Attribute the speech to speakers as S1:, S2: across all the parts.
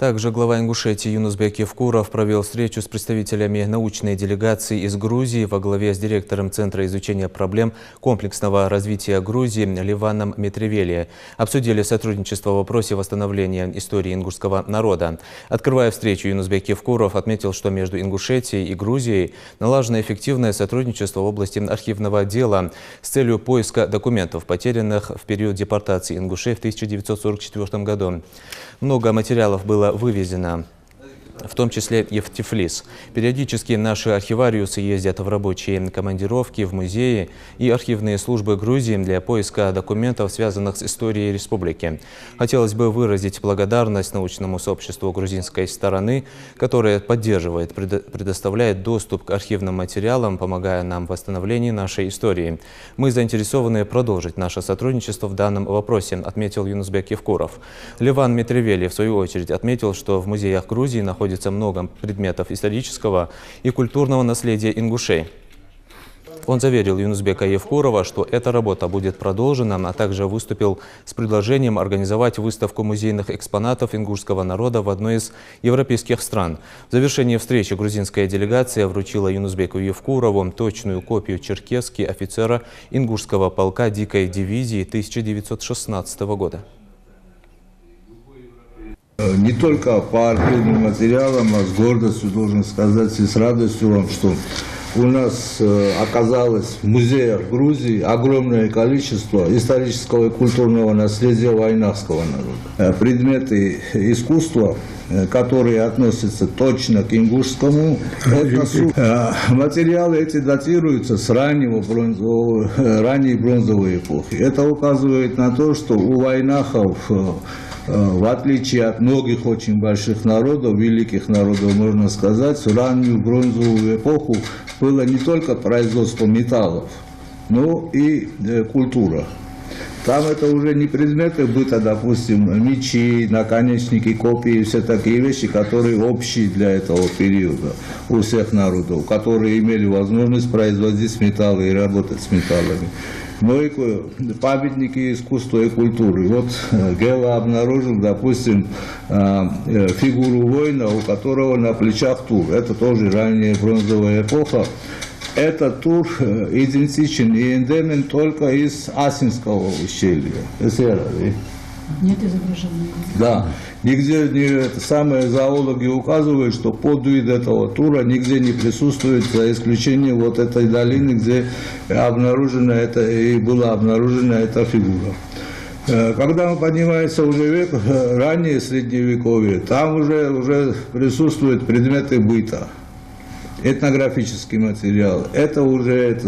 S1: Также глава Ингушетии Юнусбек Евкуров провел встречу с представителями научной делегации из Грузии во главе с директором Центра изучения проблем комплексного развития Грузии Леваном Митревели. Обсудили сотрудничество в вопросе восстановления истории ингушского народа. Открывая встречу, Юнусбек Евкуров отметил, что между Ингушетией и Грузией налажено эффективное сотрудничество в области архивного дела с целью поиска документов, потерянных в период депортации ингушей в 1944 году. Много материалов было вывезено, в том числе и в Тифлис. Периодически наши архивариусы ездят в рабочие командировки, в музеи и архивные службы Грузии для поиска документов, связанных с историей республики. Хотелось бы выразить благодарность научному сообществу грузинской стороны, которое поддерживает, предоставляет доступ к архивным материалам, помогая нам в восстановлении нашей истории. Мы заинтересованы продолжить наше сотрудничество в данном вопросе, отметил Юнусбек Евкуров. Леван Митревели, в свою очередь, отметил, что в музеях Грузии находится много предметов исторического и культурного наследия ингушей. Он заверил Юнусбека Евкурова, что эта работа будет продолжена, а также выступил с предложением организовать выставку музейных экспонатов ингушского народа в одной из европейских стран. В завершении встречи грузинская делегация вручила Юнусбеку Евкурову точную копию черкесски офицера ингушского полка дикой дивизии 1916 года.
S2: Не только по архивным материалам, а с гордостью должен сказать и с радостью вам, что у нас оказалось в музеях Грузии огромное количество исторического и культурного наследия вайнахского народа. Предметы искусства, которые относятся точно к ингушскому этносу. Материалы эти датируются с ранней бронзовой эпохи. Это указывает на то, что у вайнахов, в отличие от многих очень больших народов, великих народов, можно сказать, в раннюю бронзовую эпоху было не только производство металлов, но и культура. Там это уже не предметы быта, допустим, мечи, наконечники, копии, все такие вещи, которые общие для этого периода у всех народов, которые имели возможность производить металлы и работать с металлами. Но и памятники искусства и культуры. Вот Гела обнаружил, допустим, фигуру воина, у которого на плечах тур. Это тоже ранняя бронзовая эпоха. Этот тур идентичен и эндемен только из Асинского ущелья.
S3: Нет изображения.
S2: Да. Нигде самые зоологи указывают, что подвид этого тура нигде не присутствует, за исключением вот этой долины, где обнаружена была обнаружена эта фигура. Когда мы поднимаемся уже век, раннее средневековье, там уже присутствуют предметы быта. Этнографический материал, это уже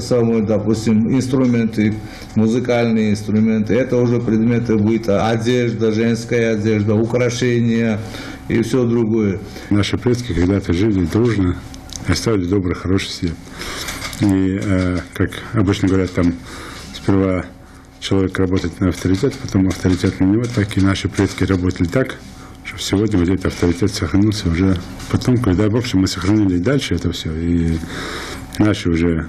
S2: допустим, инструменты, музыкальные инструменты, это уже предметы быта, одежда, женская одежда, украшения и все другое.
S4: Наши предки когда-то жили дружно, оставили добрый, хороший след. И, как обычно говорят, там сперва человек работает на авторитет, потом авторитет на него, так и наши предки работали так, что сегодня вот этот авторитет сохранился уже потом, когда, в общем, мы сохранили дальше это все, и наши уже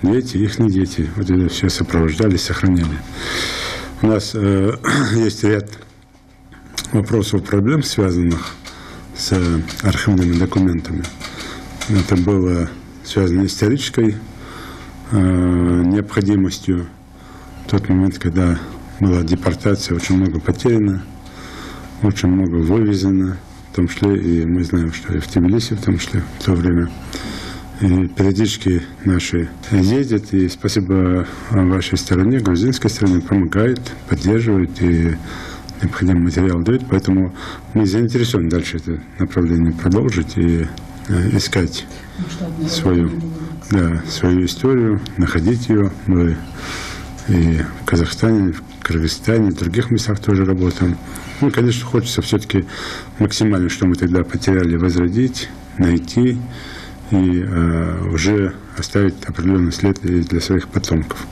S4: дети, их дети, вот это все сопровождали, сохраняли. У нас есть ряд вопросов, проблем, связанных с архивными документами. Это было связано с исторической необходимостью. В тот момент, когда была депортация, очень много потеряно. Очень много вывезено, в том числе, и мы знаем, что и в Тбилиси, в том числе, в то время. И периодически наши ездят, и спасибо вашей стороне, грузинской стороне, помогает, поддерживает и необходимый материал дает. Поэтому мы заинтересованы дальше это направление продолжить и искать свою историю, находить ее. Мы и в Казахстане, в Кыргызстане, в других местах тоже работаем. Ну, конечно, хочется все-таки максимально, что мы тогда потеряли, возродить, найти и уже оставить определенный след для своих потомков.